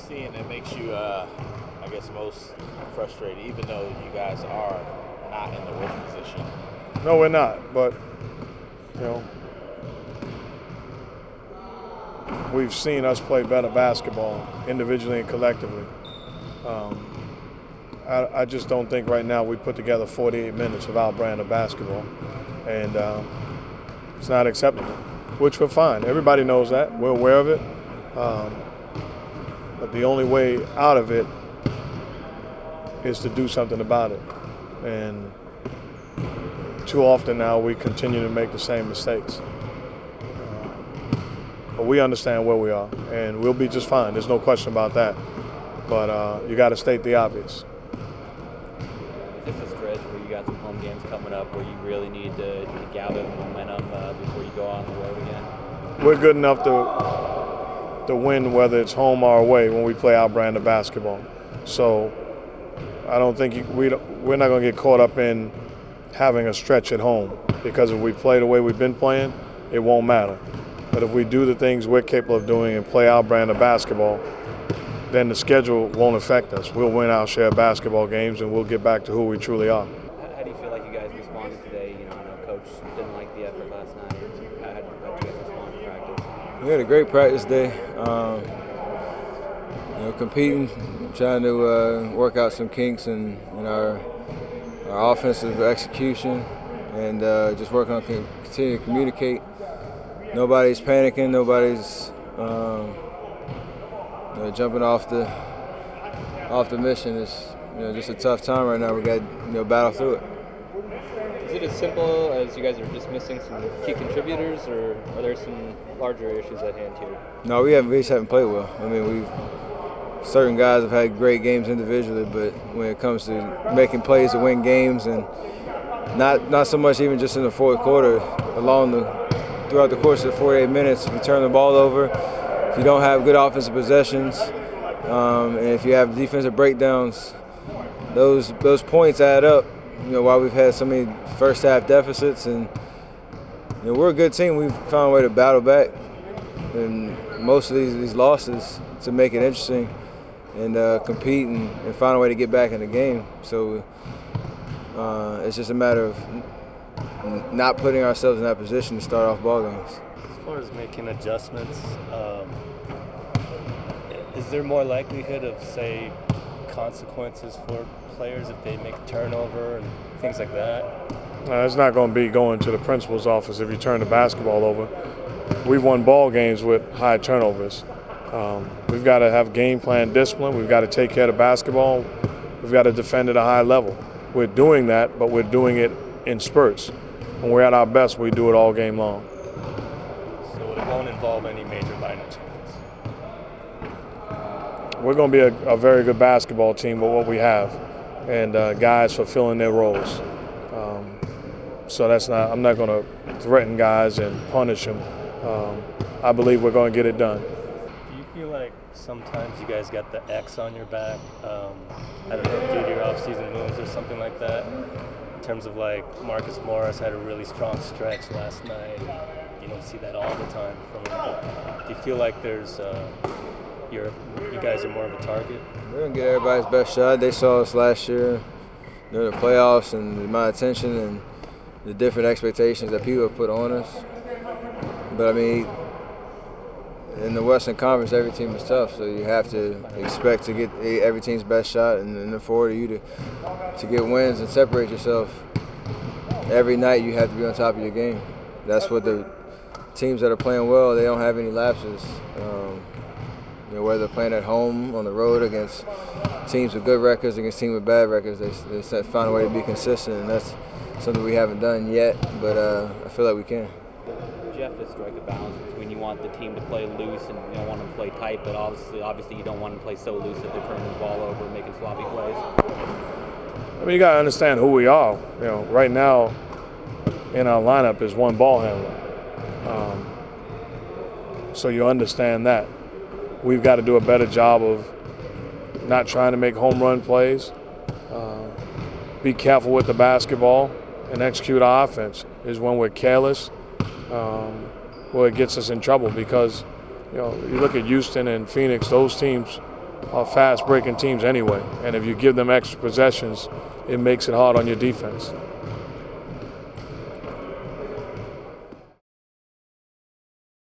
seeing that makes you, I guess, most frustrated, even though you guys are not in the worst position? No, we're not, but, you know, we've seen us play better basketball individually and collectively. I just don't think right now we put together 48 minutes of our brand of basketball, and it's not acceptable, which we're fine. Everybody knows that. We're aware of it. But the only way out of it is to do something about it. And too often now we continue to make the same mistakes. But we understand where we are, and we'll be just fine. There's no question about that. But you got to state the obvious. Is this a stretch where you got some home games coming up where you really need to gather the momentum before you go on the road again? We're good enough to win whether it's home or away when we play our brand of basketball. So I don't think we're not going to get caught up in having a stretch at home, because if we play the way we've been playing, it won't matter. But if we do the things we're capable of doing and play our brand of basketball, then the schedule won't affect us. We'll win our share of basketball games, and we'll get back to who we truly are. How do you feel like you guys responded today? You know, I know Coach didn't like the effort last night. How did you guys respond to practice? We had a great practice day. Competing, trying to work out some kinks in our offensive execution, and just working on continue to communicate. Nobody's panicking. Nobody's jumping off the mission. It's just a tough time right now. We got to battle through it. Is it as simple as you guys are just missing some key contributors, or are there some larger issues at hand here? No, we just haven't played well. I mean, certain guys have had great games individually, but when it comes to making plays to win games, and not so much even just in the fourth quarter, throughout the course of the 48 minutes, if you turn the ball over, if you don't have good offensive possessions, and if you have defensive breakdowns, those points add up. While we've had so many first half deficits, and we're a good team, we've found a way to battle back in most of these losses to make it interesting and compete and find a way to get back in the game. So it's just a matter of not putting ourselves in that position to start off ball games. As far as making adjustments, is there more likelihood of, say, consequences for players if they make a turnover and things like that? It's not going to be going to the principal's office if you turn the basketball over. We've won ball games with high turnovers. We've got to have game plan discipline. We've got to take care of the basketball. We've got to defend at a high level. We're doing that, but we're doing it in spurts. When we're at our best, we do it all game long. So it won't involve any major lineup changes? We're going to be a very good basketball team with what we have, and guys fulfilling their roles. So I'm not going to threaten guys and punish them. I believe we're going to get it done. Do you feel like sometimes you guys got the X on your back, I don't know, due to your off-season moves or something like that? In terms of, like, Marcus Morris had a really strong stretch last night. You don't see that all the time from him. But do you feel like there's you guys are more of a target? We're going to get everybody's best shot. They saw us last year during the playoffs, and the amount of attention and the different expectations that people have put on us. But, I mean, in the Western Conference, every team is tough, so you have to expect to get every team's best shot, and in order for you to get wins and separate yourself, every night you have to be on top of your game. That's what the teams that are playing well, they don't have any lapses. Whether they're playing at home, on the road, against teams with good records, against teams with bad records, they find a way to be consistent, and that's something we haven't done yet, but I feel like we can. You have to strike a balance between you want the team to play loose and you don't want them to play tight, but obviously you don't want them to play so loose that they're turning the ball over and making sloppy plays. I mean, you got to understand who we are. Right now in our lineup is one ball handler. So you understand that. We've got to do a better job of not trying to make home run plays, be careful with the basketball, and execute our offense. Is when we're careless, well, it gets us in trouble, because you look at Houston and Phoenix, those teams are fast breaking teams anyway. And if you give them extra possessions, it makes it hard on your defense.